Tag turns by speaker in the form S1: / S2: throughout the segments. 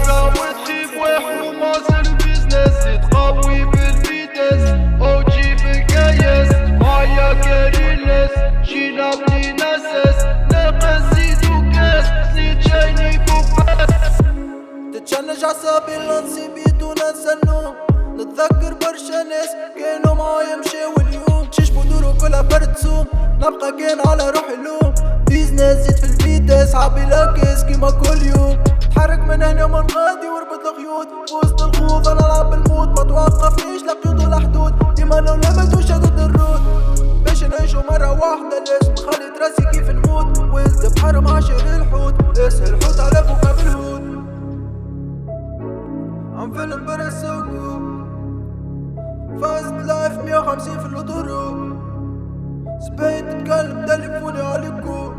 S1: مرة وتخيب وحومة البيزنس تقوي بالفيتس او تجي في الكيس معايا كاريلس جينا بلي ناسس ناقص زيد وكاس زيد جايني كوباس
S2: تتشنج عصابي لنصيبي دون النوم نتذكر برشا ناس كانوا معايا مشاو اليوم تشيش بدورو كلها فرد سوم نبقى كان على روحي اللوم بيزنس زيد في الفيتا صعبي لاكس كيما كل يوم تحرك من هنا ومن غادي وربط الخيوط وسط الخوض انا العب الموت ما توقفنيش لا قيود ولا حدود ديما لو لمت وشدد الرود باش نعيشو مرة واحدة لازم نخلي راسي كيف نموت ولد بحر مع شير الحوت اسهل الحوت على فوق بالهود عم فيلم برسوكو فاست لايف 150 في الهدورو سبيت تتكلم تليفوني عليكو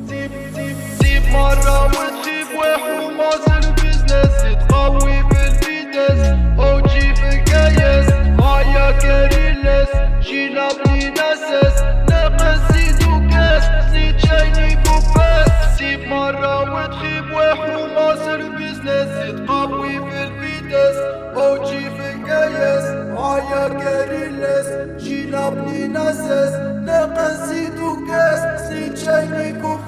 S1: سيب مرة وتخيب وحومة البيزنس تقوي بالفيتس او تجي في الكيس معايا كاريلس جينا بلي ناسس ناقص زيد وكاس زيد جايني كوباس سيب مرة وتخيب وحومة البيزنس تقوي بالفيتس او تجي في الكيس معايا كاريلس جينا بلي ناسس ناقص زيد وكاس زيد جايني كوباس